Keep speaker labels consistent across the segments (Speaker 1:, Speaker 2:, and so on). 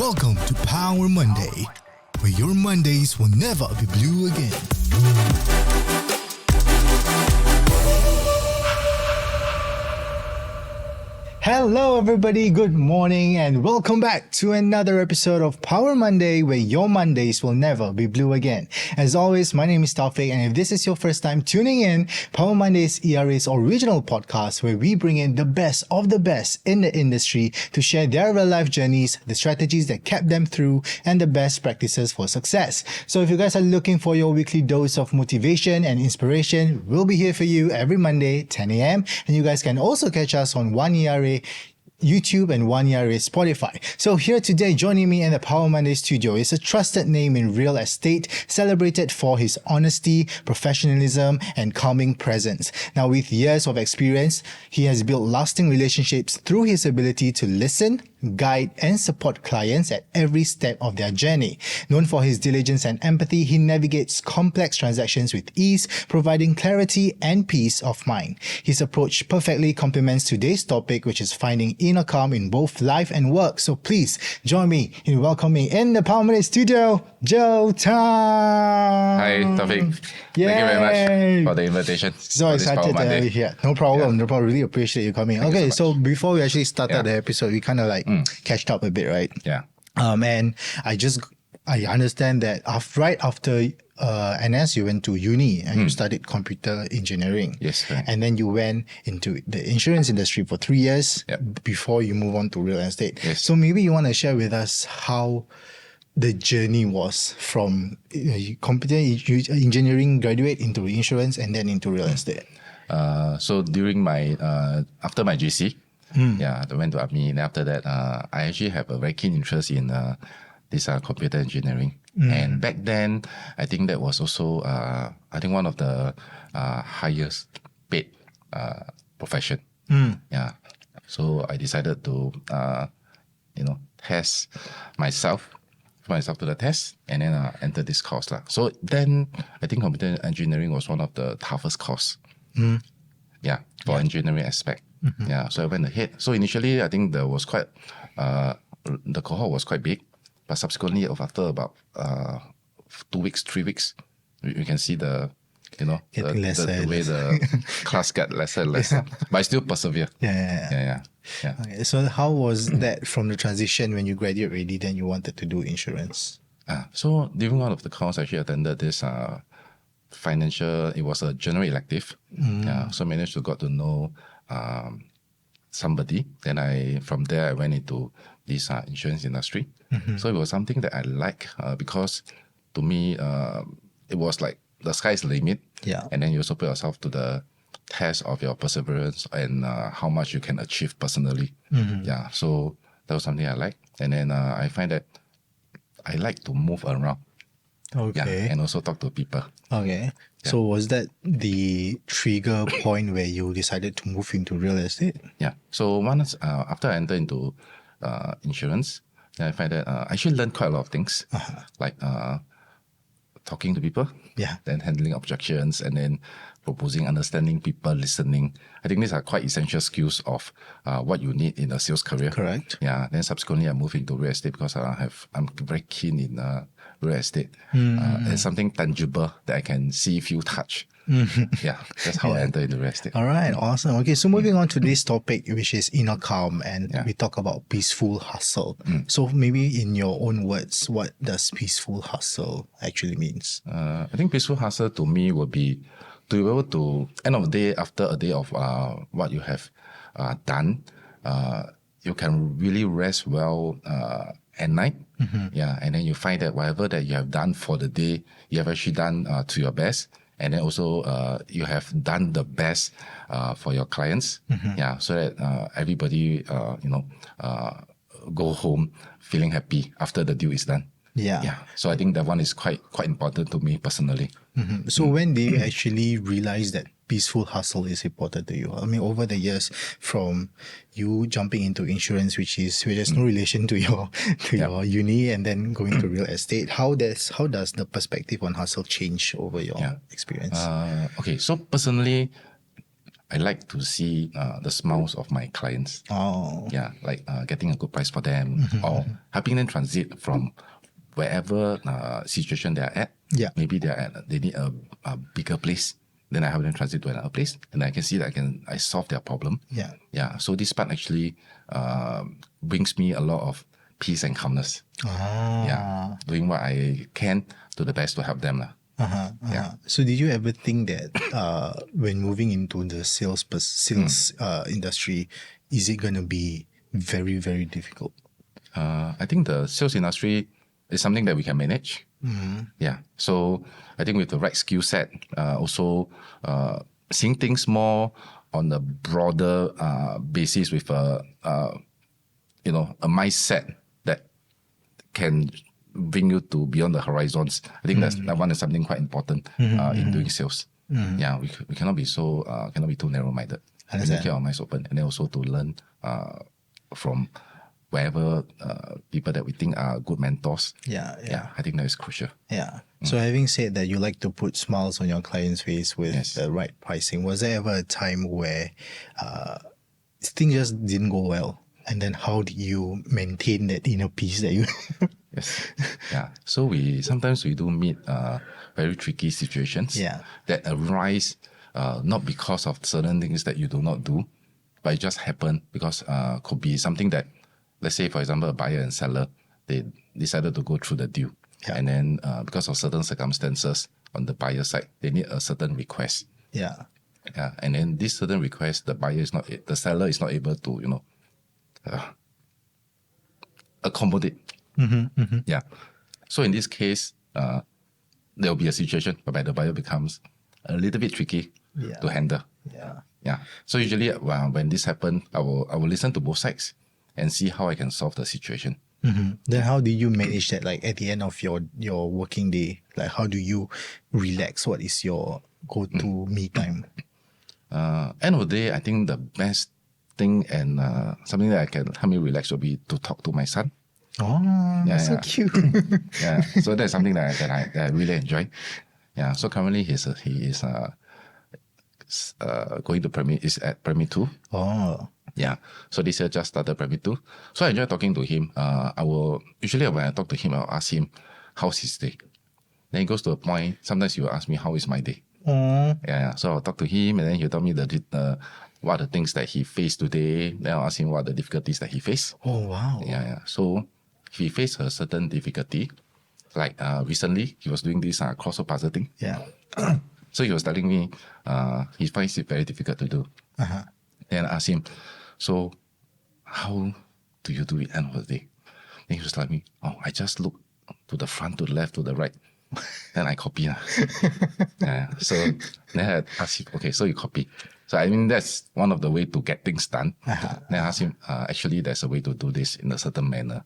Speaker 1: Welcome to Power Monday, where your Mondays will never be blue again. Hello everybody, good morning and welcome back to another episode of Power Monday, where your Mondays will never be blue again. As always, my name is Taufik, and if this is your first time tuning in, Power Monday is ERA's original podcast where we bring in the best of the best in the industry to share their real life journeys, the strategies that kept them through, and the best practices for success. So if you guys are looking for your weekly dose of motivation and inspiration, we'll be here for you every Monday, 10 a.m. And you guys can also catch us on 1ERA YouTube and 1ERA Spotify. So here today, joining me in the Power Monday studio is a trusted name in real estate, celebrated for his honesty, professionalism, and calming presence. Now, with years of experience, he has built lasting relationships through his ability to listen, guide, and support clients at every step of their journey. Known for his diligence and empathy, he navigates complex transactions with ease, providing clarity and peace of mind. His approach perfectly complements today's topic, which is finding inner calm in both life and work. So please join me in welcoming in the Power Monday studio, Zhang.
Speaker 2: Hi, Taufik. Thank you very much for the invitation.
Speaker 1: So excited to have you here. No problem. No problem. Really appreciate you coming.
Speaker 2: Thank you
Speaker 1: So before we actually started the episode, we kind of catched up a bit, right?
Speaker 2: Yeah.
Speaker 1: And I understand that right after NS, you went to uni and you studied computer engineering.
Speaker 2: Yes, correct.
Speaker 1: And then you went into the insurance industry for 3 years before you move on to real estate.
Speaker 2: Yes.
Speaker 1: So maybe you want to share with us how the journey was from computer engineering graduate into insurance and then into real estate.
Speaker 2: So during my after my GC, I went to army. And after that, I actually have a very keen interest in this computer engineering. And back then, I think that was also one of the highest paid profession. Yeah. So I decided to test myself to the test, and then enter this course. So then I think computer engineering was one of the toughest course. For engineering aspect. Yeah, so I went ahead. So initially, I think there was quite the cohort was quite big, but subsequently, after about 2 weeks, 3 weeks, we can see the way the class got lesser and lesser. But I still persevere. Yeah.
Speaker 1: Okay, so how was that from the transition when you graduate already, then you wanted to do insurance?
Speaker 2: So during one of the course, I actually attended this financial, it was a general elective. So I managed to got to know somebody. Then from there I went into this insurance industry. So it was something that I like because to me it was like the sky's the limit. And then you also put yourself to the test of your perseverance and how much you can achieve personally. So that was something I like. And then I find that I like to move around. And also talk to people.
Speaker 1: So was that the trigger point where you decided to move into real estate?
Speaker 2: So once after I entered into insurance, then I find that I actually learned quite a lot of things, like talking to people, then handling objections, and then proposing, understanding people, listening. I think these are quite essential skills of what you need in a sales career.
Speaker 1: Correct.
Speaker 2: Then subsequently I moved into real estate because I'm very keen in real estate. It's something tangible that I can see, feel, touch. That's how I entered into real estate.
Speaker 1: All right, awesome. Okay, so moving on to this topic, which is inner calm, and we talk about peaceful hustle. So maybe in your own words, what does peaceful hustle actually means?
Speaker 2: I think peaceful hustle to me would be to be able to, end of the day, after a day of what you have done, you can really rest well at night. And then you find that whatever that you have done for the day, you have actually done to your best. And then also you have done the best for your clients. So that everybody, go home feeling happy after the deal is done. So I think that one is quite important to me personally.
Speaker 1: So when did you actually realize that peaceful hustle is important to you? I mean, over the years, from you jumping into insurance, which has no relation to your your uni, and then going to real estate, how does the perspective on hustle change over your experience?
Speaker 2: Okay, so personally, I like to see the smiles of my clients.
Speaker 1: Oh.
Speaker 2: Yeah, like getting a good price for them or helping them transit from wherever situation they are at.
Speaker 1: Yeah.
Speaker 2: Maybe they need a bigger place. Then I help them transit to another place, and I can see that I solve their problem.
Speaker 1: Yeah.
Speaker 2: Yeah. So this part actually brings me a lot of peace and calmness.
Speaker 1: Ah.
Speaker 2: Yeah, doing what I can to the best to help them lah. Yeah.
Speaker 1: So did you ever think that when moving into the sales industry, is it going to be very, very difficult?
Speaker 2: I think the sales industry is something that we can manage. Yeah. So I think with the right skill set, also seeing things more on a broader basis with a mindset that can bring you to beyond the horizons. I think that one is something quite important in doing sales. Yeah, we cannot be cannot be too narrow-minded. We need to keep our minds open, and then also to learn from wherever people that we think are good mentors.
Speaker 1: Yeah.
Speaker 2: I think that is crucial.
Speaker 1: Yeah. So having said that, you like to put smiles on your client's face with the right pricing. Was there ever a time where things just didn't go well? And then how did you maintain that inner peace that you...
Speaker 2: Yes. Yeah. So sometimes we do meet very tricky situations that arise not because of certain things that you do not do, but it just happen because could be something that, let's say, for example, a buyer and seller, they decided to go through the deal.
Speaker 1: Yeah.
Speaker 2: And then because of certain circumstances on the buyer side, they need a certain request.
Speaker 1: Yeah.
Speaker 2: Yeah. And then this certain request, the seller is not able to, accommodate. Yeah. So in this case, there will be a situation whereby the buyer becomes a little bit tricky to handle.
Speaker 1: Yeah.
Speaker 2: Yeah. So usually when this happens, I will listen to both sides and see how I can solve the situation.
Speaker 1: Then how do you manage that? Like at the end of your working day, like how do you relax? What is your go-to me time?
Speaker 2: End of the day, I think the best thing and something that can help me relax will be to talk to my son.
Speaker 1: Oh, that's so cute.
Speaker 2: Yeah. So that's something that I really enjoy. Yeah. So currently he is going to is at primary 2.
Speaker 1: Oh.
Speaker 2: Yeah. So this year just started primary 2. So I enjoy talking to him. Usually when I talk to him, I'll ask him, how's his day? Then it goes to a point, sometimes he will ask me, how is my day?
Speaker 1: Oh.
Speaker 2: Yeah. So I'll talk to him and then he'll tell me what are the things that he faced today. Then I'll ask him what are the difficulties that he faced.
Speaker 1: Oh, wow.
Speaker 2: Yeah. So he faced a certain difficulty. Like recently, he was doing this crossword puzzle thing.
Speaker 1: Yeah.
Speaker 2: So he was telling me he finds it very difficult to do. Then I asked him, so how do you do it end of the day? Then he was telling me, I just look to the front, to the left, to the right. Then I copy. So then I asked him, okay, so you copy. So I mean, that's one of the way to get things done. Then I asked him, actually, there's a way to do this in a certain manner.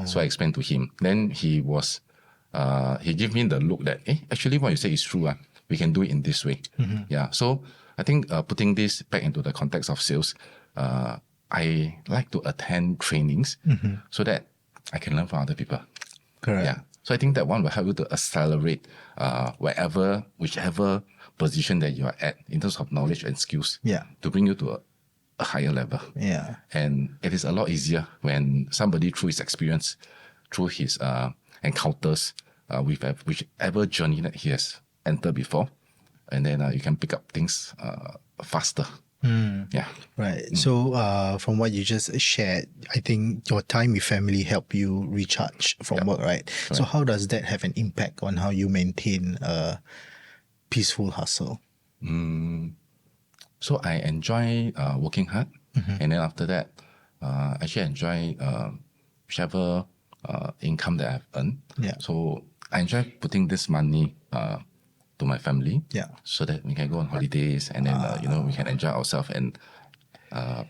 Speaker 2: So I explained to him. Then he gave me the look that, actually what you say is true. We can do it in this way. Yeah. So I think putting this back into the context of sales, I like to attend trainings so that I can learn from other people.
Speaker 1: Correct.
Speaker 2: Yeah. So I think that one will help you to accelerate whichever position that you are at in terms of knowledge and skills.
Speaker 1: Yeah.
Speaker 2: To bring you to a higher level.
Speaker 1: Yeah.
Speaker 2: And it is a lot easier when somebody through his experience, through his encounters with whichever journey that he has entered before, and then you can pick up things faster. Yeah.
Speaker 1: Right. So from what you just shared, I think your time with family help you recharge from work, right? So how does that have an impact on how you maintain a peaceful hustle?
Speaker 2: So I enjoy working hard, and then after that, I actually enjoy whichever income that I've earned.
Speaker 1: Yeah.
Speaker 2: So I enjoy putting this money to my family, so that we can go on holidays and then we can enjoy ourselves. And I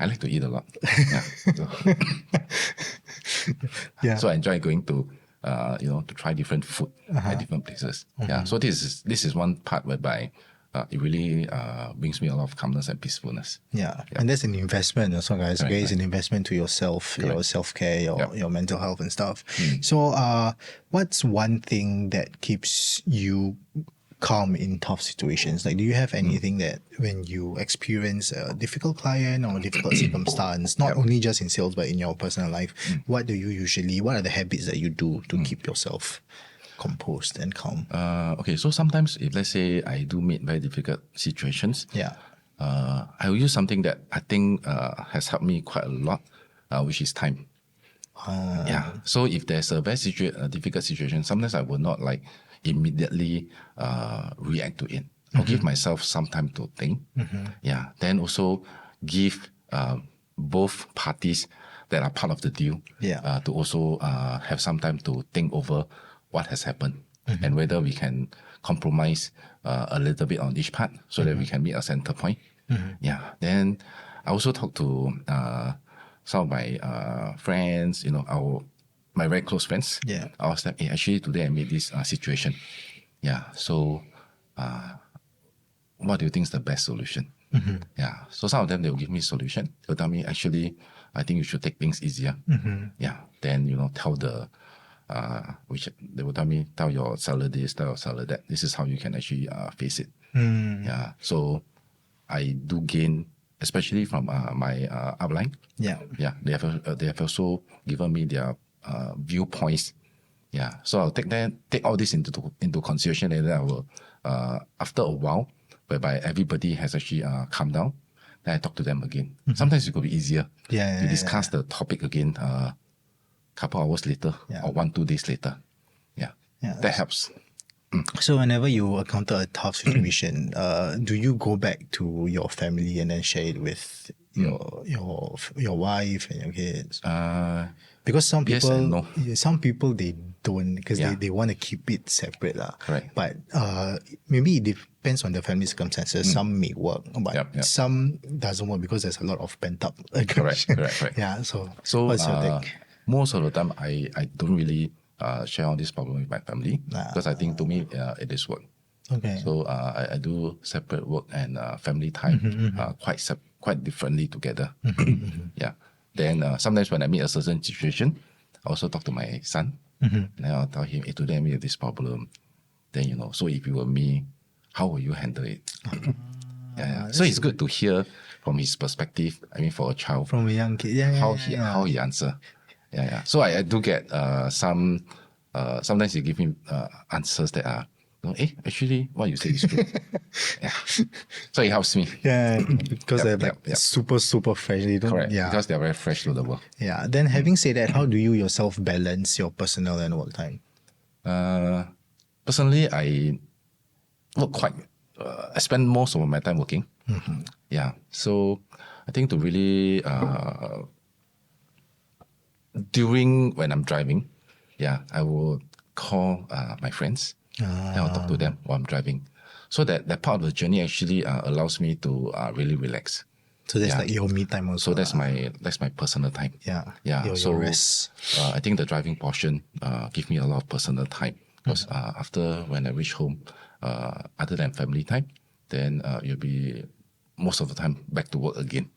Speaker 2: like to eat a lot. So I enjoy going to to try different food at different places. Yeah. So this is one part whereby it really brings me a lot of calmness and peacefulness.
Speaker 1: Yeah. And that's an investment also, guys. Okay, it's an investment to yourself, your self-care, your mental health and stuff. So what's one thing that keeps you calm in tough situations? Like, do you have anything that when you experience a difficult client or a difficult circumstance, not only just in sales but in your personal life, what are the habits that you do to keep yourself composed and calm?
Speaker 2: Okay, so sometimes if let's say I do meet very difficult situations,
Speaker 1: Yeah.
Speaker 2: I will use something that I think has helped me quite a lot, which is time. Yeah. So if there's a very difficult situation, sometimes I will not like immediately react to it. I'll give myself some time to think. Yeah. Then also give both parties that are part of the deal to also have some time to think over what has happened and whether we can compromise a little bit on each part so that we can meet a center point. Yeah. Then I also talk to some of my friends, my very close friends.
Speaker 1: Yeah.
Speaker 2: I was like, hey, actually today I made this situation. Yeah. So what do you think is the best solution? Yeah. So some of them, they will give me solution. They'll tell me, actually, I think you should take things easier. Yeah. Then, tell which they will tell your seller this, tell your seller that. This is how you can actually face it. Yeah. So I do gain, especially from my upline.
Speaker 1: Yeah.
Speaker 2: Yeah. They have also given me their viewpoints. Yeah. So I'll take all this into consideration, and then I will, after a while, whereby everybody has actually calmed down, then I talk to them again. Sometimes it could be easier to discuss the topic again couple hours later or 1-2 days later. Yeah. That helps.
Speaker 1: So whenever you encounter a tough situation, do you go back to your family and then share it with your wife and your kids? Because some
Speaker 2: yes
Speaker 1: people,
Speaker 2: and no.
Speaker 1: some people they don't, because they want to keep it separate lah.
Speaker 2: Correct.
Speaker 1: But maybe it depends on the family circumstances. Some may work, but some doesn't work because there's a lot of pent up aggression.
Speaker 2: Correct.
Speaker 1: Yeah. So what's
Speaker 2: So
Speaker 1: your take?
Speaker 2: most of the time, I don't really share all this problem with my family because I think to me it is work.
Speaker 1: Okay.
Speaker 2: So I do separate work and family time quite differently together. Yeah. Then sometimes when I meet a certain situation, I also talk to my son. And then I'll tell him, hey, today I meet this problem. Then, so if you were me, how will you handle it? So it's good to hear from his perspective. I mean, for a child,
Speaker 1: From a young kid,
Speaker 2: how he answer. Yeah. So I do get some. Sometimes he give me answers that are, actually, what you say is true. Yeah. So it helps me.
Speaker 1: Yeah, because they're like super fresh. They don't,
Speaker 2: Correct.
Speaker 1: Yeah.
Speaker 2: Because they're very fresh to the world.
Speaker 1: Yeah. Then having said that, how do you yourself balance your personal and work time?
Speaker 2: Personally, I work quite. I spend most of my time working. Yeah. So I think to really during when I'm driving, I will call my friends. And I'll talk to them while I'm driving. So that part of the journey actually allows me to really relax.
Speaker 1: So that's like your me time also.
Speaker 2: So that's my personal time.
Speaker 1: Yeah.
Speaker 2: So
Speaker 1: your rest.
Speaker 2: I think the driving portion give me a lot of personal time because after when I reach home, other than family time, then you'll be most of the time back to work again.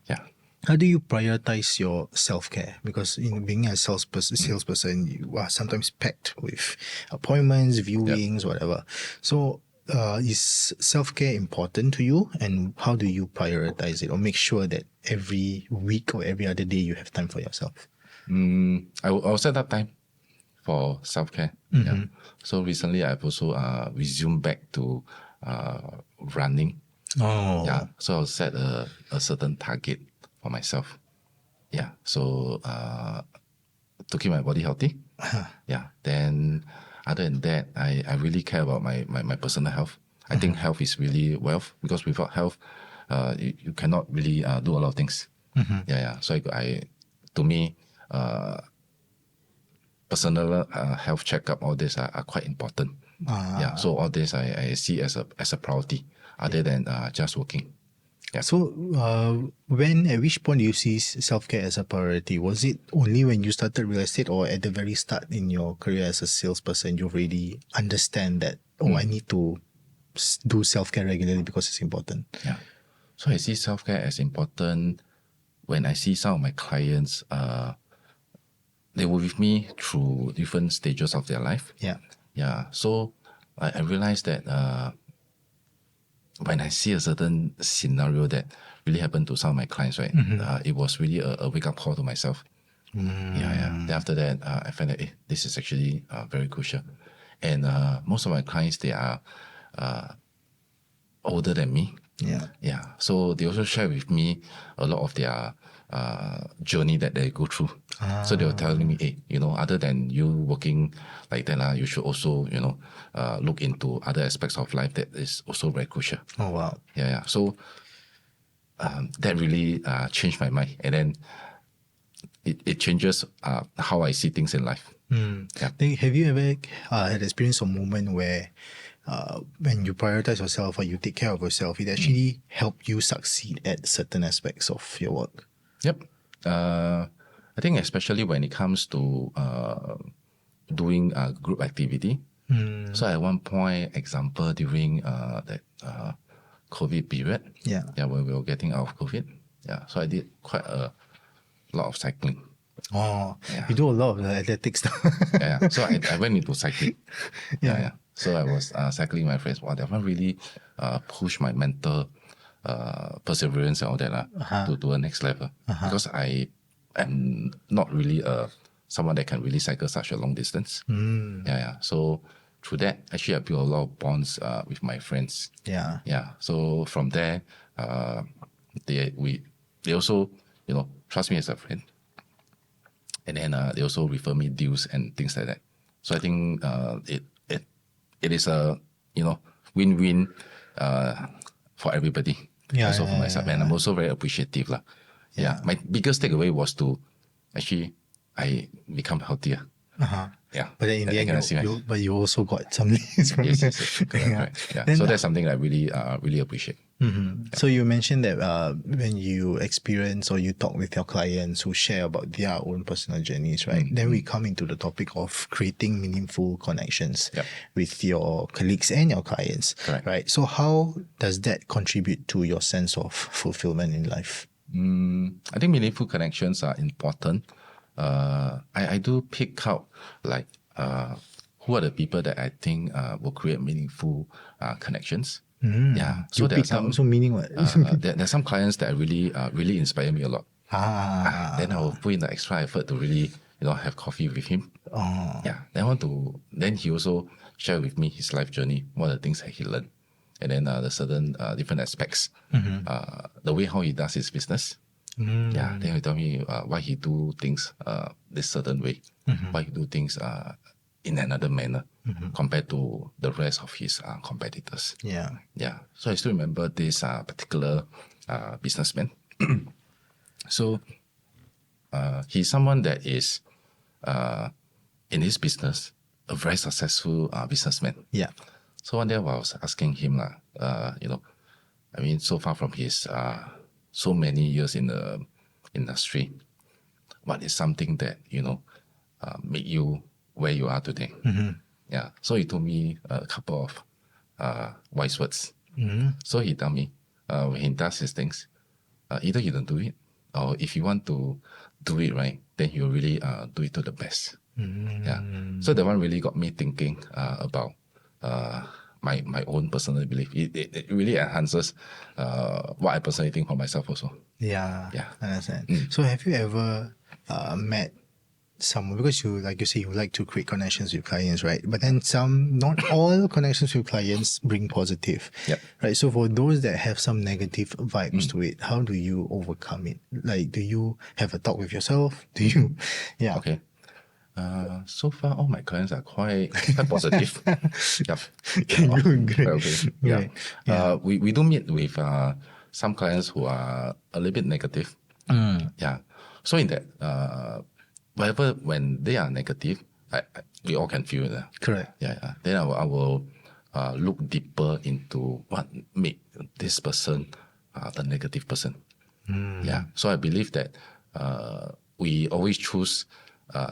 Speaker 2: Yeah.
Speaker 1: How do you prioritize your self-care? Because being a salesperson, you are sometimes packed with appointments, viewings, whatever. So is self-care important to you? And how do you prioritize it or make sure that every week or every other day you have time for yourself?
Speaker 2: I'll set up time for self-care. Yeah. So recently I've also resumed back to running.
Speaker 1: Oh.
Speaker 2: Yeah. So I'll set a certain target for myself. Yeah. So to keep my body healthy. Yeah. Then other than that, I really care about my personal health. I think health is really wealth because without health, you cannot really do a lot of things. Yeah. So to me, personal health checkup, all this are quite important. Yeah. So all this I see as a priority other than just working. Yeah.
Speaker 1: So, at which point do you see self-care as a priority? Was it only when you started real estate or at the very start in your career as a salesperson, you already understand that, I need to do self-care regularly because it's important?
Speaker 2: Yeah. So I see self-care as important when I see some of my clients, they were with me through different stages of their life.
Speaker 1: Yeah.
Speaker 2: Yeah. So I realized that when I see a certain scenario that really happened to some of my clients, right, it was really a wake up call to myself. Yeah. Then after that, I found that this is actually very crucial. And most of my clients, they are older than me. Yeah. So they also share with me a lot of their journey that they go through. So they were telling me, hey, other than you working like that, you should also, look into other aspects of life that is also very crucial.
Speaker 1: Oh, wow.
Speaker 2: Yeah. So that really changed my mind. And then it changes how I see things in life. Yeah.
Speaker 1: Have you ever had experience a moment where when you prioritize yourself or you take care of yourself, it actually helped you succeed at certain aspects of your work?
Speaker 2: Yep. I think especially when it comes to doing group activity. So at one point, example, during that COVID period, when we were getting out of COVID, so I did quite a lot of cycling.
Speaker 1: Oh, you do a lot of the athletics stuff.
Speaker 2: So I went into cycling. So I was cycling with my friends. Wow, that one really pushed my mental perseverance and all that to the next level. Because I am not really someone that can really cycle such a long distance. So through that, actually, I built a lot of bonds with my friends. So from there, they also trust me as a friend, and then they also refer me deals and things like that. So I think it is a win-win for everybody. Also for myself, and I'm also very appreciative my biggest takeaway was to actually I become healthier.
Speaker 1: But then in the end, you also got some leads from it.
Speaker 2: Yes, correct. So that's something that I really appreciate.
Speaker 1: So you mentioned that when you experience or you talk with your clients who share about their own personal journeys, right? Then we come into the topic of creating meaningful connections with your colleagues and your clients, right? So how does that contribute to your sense of fulfillment in life?
Speaker 2: I think meaningful connections are important. I do pick out like who are the people that I think will create meaningful connections. So there are some
Speaker 1: meaning what?
Speaker 2: there are some clients that really inspire me a lot. Then I will put in the extra effort to really have coffee with him. Then he also share with me his life journey, what are the things that he learned, and then the certain different aspects, the way how he does his business. Then he tell me why he do things this certain way, why he do things in another manner compared to the rest of his competitors. So I still remember this particular businessman. So he's someone that is in his business a very successful businessman. So one day I was asking him so far from his so many years in the industry, what is something that make you where you are today? So he told me a couple of wise words. So he told me when he does his things, either he don't do it, or if you want to do it right, then he will really do it to the best. So that one really got me thinking about my own personal belief. It really enhances what I personally think for myself also.
Speaker 1: I understand. So have you ever met someone, because you say you like to create connections with clients, right? But then not all connections with clients bring positive, right? So for those that have some negative vibes to it, how do you overcome it? Like, do you have a talk with yourself? Do you?
Speaker 2: Okay. So far, all my clients are quite positive.
Speaker 1: Great.
Speaker 2: We do meet with some clients who are a little bit negative. So in that, when they are negative, we all can feel it.
Speaker 1: Correct.
Speaker 2: Then I will look deeper into what made this person the negative person. So I believe that we always choose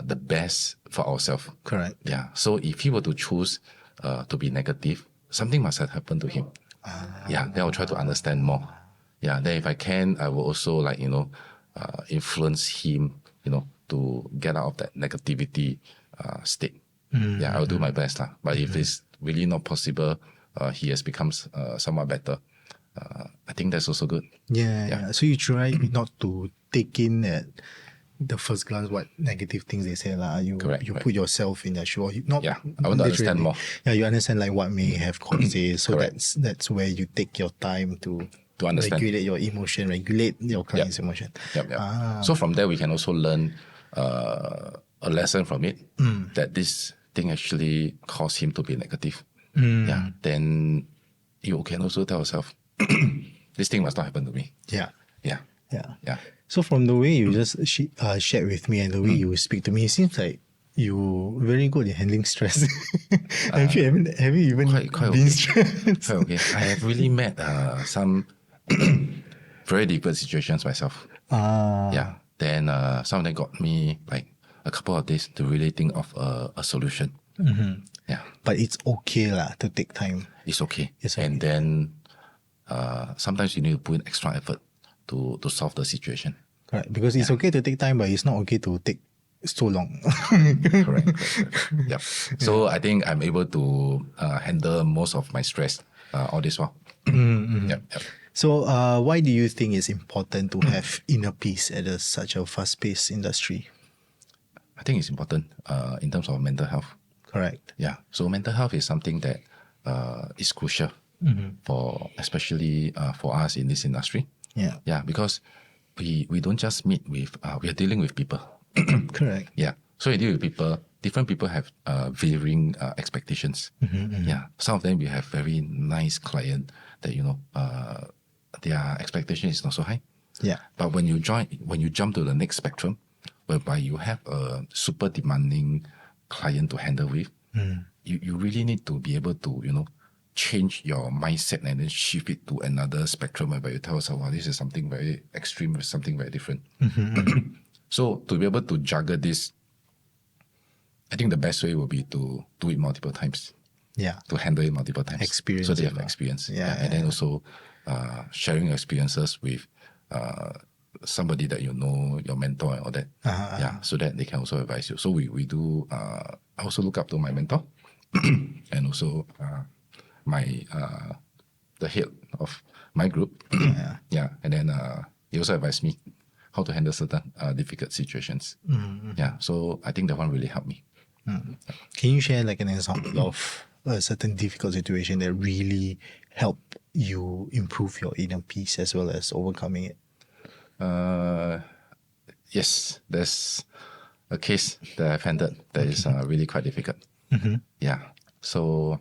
Speaker 2: the best for ourselves.
Speaker 1: Correct.
Speaker 2: So if he were to choose to be negative, something must have happened to him. Then I'll try to understand more. Then if I can, I will also influence him, to get out of that negativity state. I'll do my best. But if it's really not possible, he has become somewhat better. I think that's also good.
Speaker 1: Yeah. So you try not to take in at the first glance what negative things they say lah. You
Speaker 2: Correct.
Speaker 1: put yourself in their shoe. Not
Speaker 2: Yeah, I want to understand
Speaker 1: literally.
Speaker 2: more.
Speaker 1: Yeah, you understand like what may have caused it. So
Speaker 2: Correct.
Speaker 1: that's where you take your time to
Speaker 2: understand.
Speaker 1: regulate your emotion, regulate your client's emotion.
Speaker 2: Yep. So from there, we can also learn a lesson from it that this thing actually caused him to be negative. Yeah. Then you can also tell yourself, this thing must not happen to me.
Speaker 1: Yeah.
Speaker 2: Yeah.
Speaker 1: Yeah. So from the way you just shared with me and the way you speak to me, it seems like you very good at handling stress. have you even
Speaker 2: quite
Speaker 1: been
Speaker 2: okay.
Speaker 1: stressed?
Speaker 2: Okay. I have really met some very difficult situations myself. Yeah. Then some of them got me like a couple of days to really think of a solution. Yeah.
Speaker 1: But it's okay lah to take time.
Speaker 2: It's okay.
Speaker 1: It's okay.
Speaker 2: And then sometimes you need to put in extra effort to solve the situation.
Speaker 1: Correct. Because it's okay to take time, but it's not okay to take so long.
Speaker 2: Correct. Yep. So I think I'm able to handle most of my stress all this while. Yep.
Speaker 1: So why do you think it's important to have inner peace at such a fast-paced industry?
Speaker 2: I think it's important in terms of mental health.
Speaker 1: Correct.
Speaker 2: Yeah. So mental health is something that is crucial for especially for us in this industry.
Speaker 1: Yeah.
Speaker 2: Yeah, because we don't just meet with we are dealing with people.
Speaker 1: Correct.
Speaker 2: Yeah. So you deal with people. Different people have varying expectations. Yeah. Some of them we have very nice client that their expectation is not so high.
Speaker 1: Yeah.
Speaker 2: But when you jump to the next spectrum, whereby you have a super demanding client to handle with, you really need to be able to change your mindset and then shift it to another spectrum whereby you tell yourself, wow, this is something very extreme, something very different. So to be able to juggle this, I think the best way will be to do it multiple times.
Speaker 1: Yeah.
Speaker 2: To handle it multiple times.
Speaker 1: Experience
Speaker 2: so they
Speaker 1: it,
Speaker 2: have experience.
Speaker 1: Yeah.
Speaker 2: And then also sharing your experiences with somebody that you know, your mentor and all that. Yeah. So that they can also advise you. So we do, I also look up to my mentor and also the head of my group. Yeah. And then he also advised me how to handle certain difficult situations. Yeah. So I think that one really helped me.
Speaker 1: Can you share like an example of a certain difficult situation that really helped you improve your inner peace as well as overcoming it?
Speaker 2: Yes, there's a case that I've handled that is really quite difficult. Yeah. So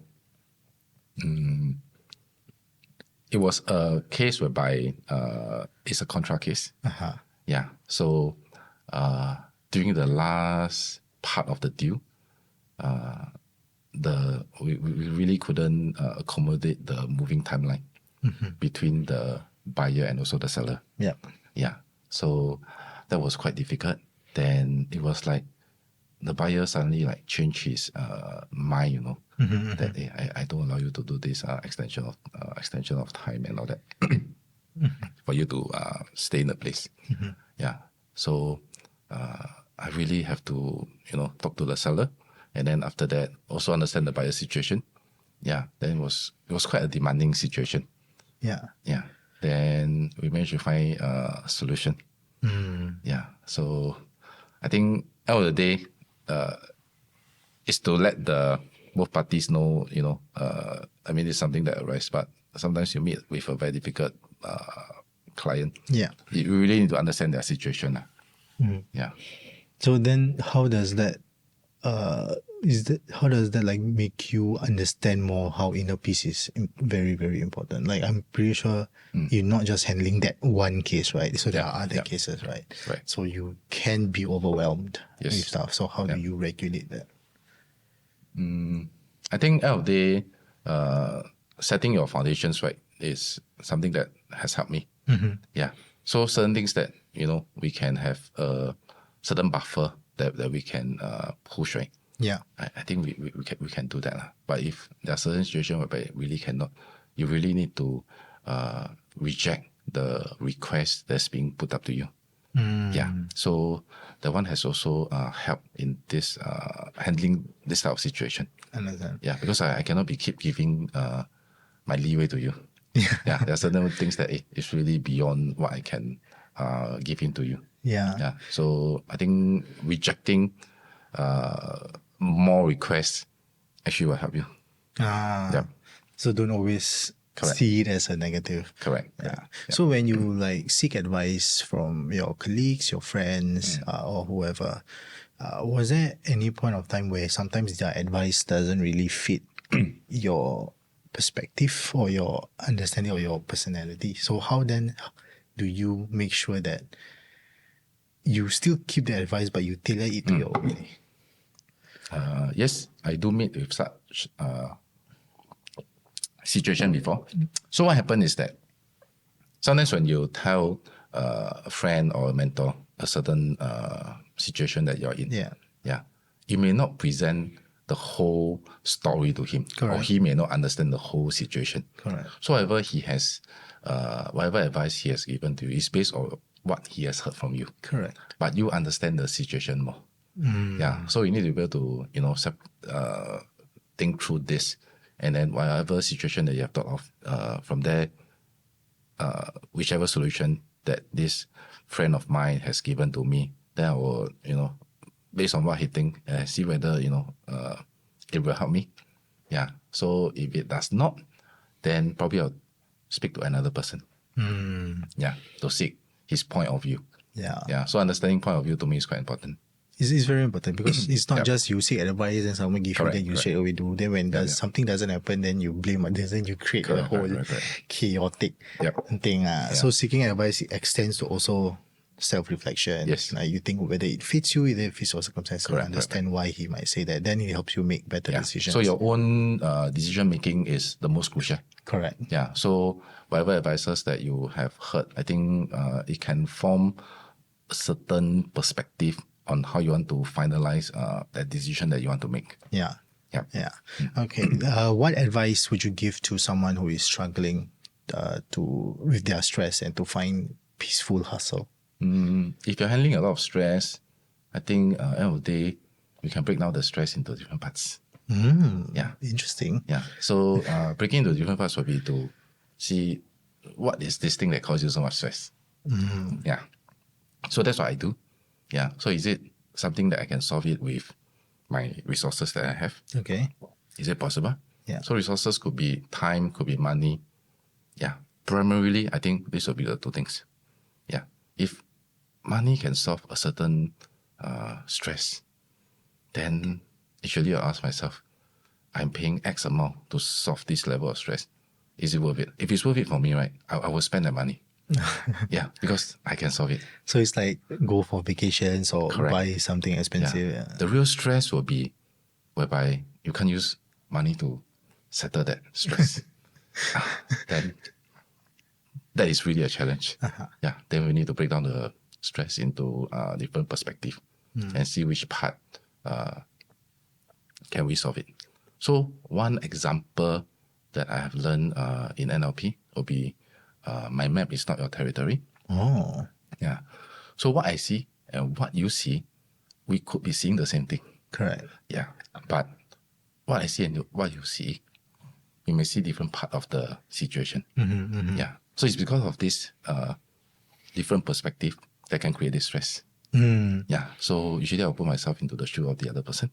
Speaker 2: it was a case whereby it's a contract case. Yeah. So during the last part of the deal, we really couldn't accommodate the moving timeline between the buyer and also the seller.
Speaker 1: Yeah.
Speaker 2: Yeah. So that was quite difficult. Then it was like the buyer suddenly like changed his mind, that I don't allow you to do this extension of time and all that for you to stay in the place. Yeah. So I really have to talk to the seller, and then after that also understand the buyer situation. Yeah. Then it was quite a demanding situation.
Speaker 1: Yeah.
Speaker 2: Yeah. Then we managed to find a solution. Yeah. So I think end of the day, is to let the both parties know, I mean, it's something that arises, but sometimes you meet with a very difficult client.
Speaker 1: Yeah.
Speaker 2: You really need to understand their situation. Yeah.
Speaker 1: So then how does that like make you understand more how inner peace is very, very important? Like I'm pretty sure you're not just handling that one case, right? So there are other cases, right?
Speaker 2: Right.
Speaker 1: So you can be overwhelmed
Speaker 2: Yes.
Speaker 1: with stuff. So how do you regulate that?
Speaker 2: I think end of the day, setting your foundations right is something that has helped me. Yeah. So certain things that, we can have a certain buffer that we can push, right?
Speaker 1: Yeah.
Speaker 2: I think we can do that. But if there are certain situations whereby it really cannot, you really need to reject the request that's being put up to you. Yeah. So that one has also helped in this handling this type of situation.
Speaker 1: Understand.
Speaker 2: Yeah, because I cannot be keep giving my leeway to you. Yeah, there are certain things that it's really beyond what I can give in to you.
Speaker 1: Yeah.
Speaker 2: Yeah, so I think rejecting more requests actually will help you.
Speaker 1: Ah. So don't always
Speaker 2: Correct.
Speaker 1: see it as a negative.
Speaker 2: Correct.
Speaker 1: Yeah. So when you like seek advice from your colleagues, your friends, or whoever, was there any point of time where sometimes their advice doesn't really fit your perspective or your understanding of your personality? So how then do you make sure that you still keep the advice but you tailor it to your way?
Speaker 2: Yes, I do meet with such situation before. So what happened is that sometimes when you tell a friend or a mentor a certain situation that you're in,
Speaker 1: Yeah.
Speaker 2: you may not present the whole story to him, or
Speaker 1: Correct.
Speaker 2: he may not understand the whole situation.
Speaker 1: Correct.
Speaker 2: So whatever he has, whatever advice he has given to you is based on what he has heard from you.
Speaker 1: Correct.
Speaker 2: But you understand the situation more. Yeah. So you need to be able to, think through this, and then whatever situation that you have thought of, from there, whichever solution that this friend of mine has given to me, then I will, based on what he think, see whether it will help me. Yeah. So if it does not, then probably I'll speak to another person. Yeah, to seek his point of view.
Speaker 1: Yeah.
Speaker 2: Yeah. So understanding point of view to me is quite important.
Speaker 1: It's very important because it's not
Speaker 2: Yep.
Speaker 1: just you seek advice and someone give
Speaker 2: Correct,
Speaker 1: you, then you
Speaker 2: correct.
Speaker 1: straight away do. Then when something doesn't happen, then you blame others, then you create a
Speaker 2: Correct,
Speaker 1: whole
Speaker 2: correct.
Speaker 1: chaotic
Speaker 2: Yep.
Speaker 1: thing. So seeking advice extends to also self-reflection.
Speaker 2: Yes.
Speaker 1: Like you think whether it fits you, whether it fits your circumstances,
Speaker 2: Correct,
Speaker 1: understand why he might say that. Then it helps you make better
Speaker 2: Yeah.
Speaker 1: decisions.
Speaker 2: So your own decision making is the most crucial.
Speaker 1: Correct.
Speaker 2: Yeah. So whatever advices that you have heard, I think it can form a certain perspective on how you want to finalize that decision that you want to make.
Speaker 1: Yeah.
Speaker 2: Yeah.
Speaker 1: Yeah. Okay. What advice would you give to someone who is struggling with their stress and to find peaceful hustle?
Speaker 2: If you're handling a lot of stress, I think end of the day, we can break down the stress into different parts. Yeah.
Speaker 1: Interesting.
Speaker 2: Yeah. So breaking into different parts would be to see what is this thing that causes you so much stress. Yeah. So that's what I do. Yeah. So is it something that I can solve it with my resources that I have?
Speaker 1: Okay.
Speaker 2: Is it possible?
Speaker 1: Yeah.
Speaker 2: So resources could be time, could be money. Yeah. Primarily, I think this will be the two things. Yeah. If money can solve a certain stress, then actually I'll ask myself, I'm paying X amount to solve this level of stress. Is it worth it? If it's worth it for me, right, I will spend that money. Yeah, because I can solve it.
Speaker 1: So it's like go for vacations or
Speaker 2: Correct.
Speaker 1: buy something expensive.
Speaker 2: Yeah. The real stress will be whereby you can't use money to settle that stress. Then that is really a challenge. Yeah. Then we need to break down the stress into different perspective and see which part can we solve it. So one example that I have learned in NLP will be my map is not your territory.
Speaker 1: Oh,
Speaker 2: Yeah. So what I see and what you see, we could be seeing the same thing.
Speaker 1: correct.
Speaker 2: Yeah. But what I see and what you see, you may see different part of the situation. Yeah. So it's because of this different perspective that can create this stress. Yeah. So usually I'll put myself into the shoe of the other person.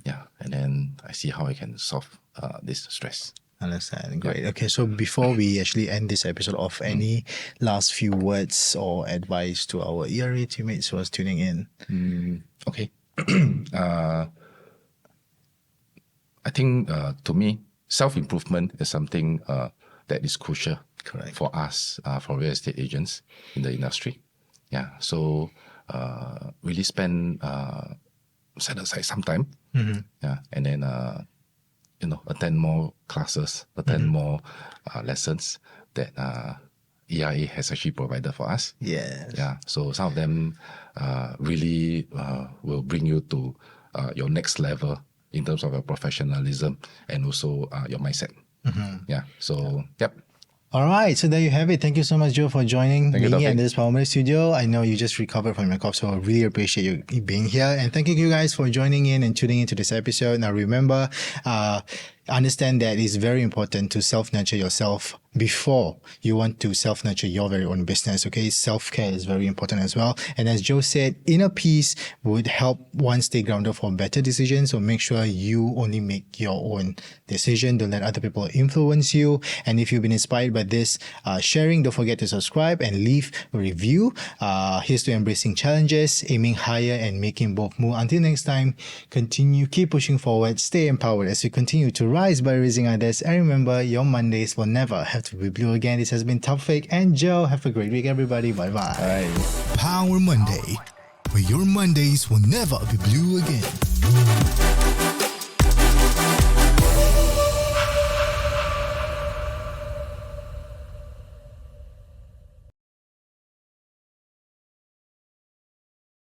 Speaker 2: Yeah. And then I see how I can solve this stress.
Speaker 1: Understand. Great. Okay, so before we actually end this episode off, any last few words or advice to our ERA teammates who are tuning in?
Speaker 2: Okay. I think to me, self-improvement is something that is crucial
Speaker 1: Correct.
Speaker 2: for us, for real estate agents in the industry. Yeah. So really set aside some time. Yeah. And then, attend more classes, attend more lessons that ERA has actually provided for us.
Speaker 1: Yes.
Speaker 2: Yeah. So some of them really will bring you to your next level in terms of your professionalism and also your mindset. Yeah. So, yep.
Speaker 1: All right, so there you have it. Thank you so much, Joe, for joining
Speaker 2: Thank you,
Speaker 1: me
Speaker 2: Taufik.
Speaker 1: in this Power Monday studio. I know you just recovered from your cough, so I really appreciate you being here. And thank you guys for joining in and tuning into this episode. Now, remember, understand that it's very important to self-nurture yourself before you want to self-nurture your very own business. Okay, self-care is very important as well. And as Joe said, inner peace would help one stay grounded for better decisions. So make sure you only make your own decision. Don't let other people influence you. And if you've been inspired by this sharing, don't forget to subscribe and leave a review. Here's to embracing challenges, aiming higher, and making both move. Until next time, keep pushing forward, stay empowered as we continue to rise by raising others. And remember, your Mondays will never have to be blue again. This has been Taufik and Joe. Have a great week, everybody. Bye-bye.
Speaker 2: Bye.
Speaker 1: Power Monday, where your Mondays will never be blue again.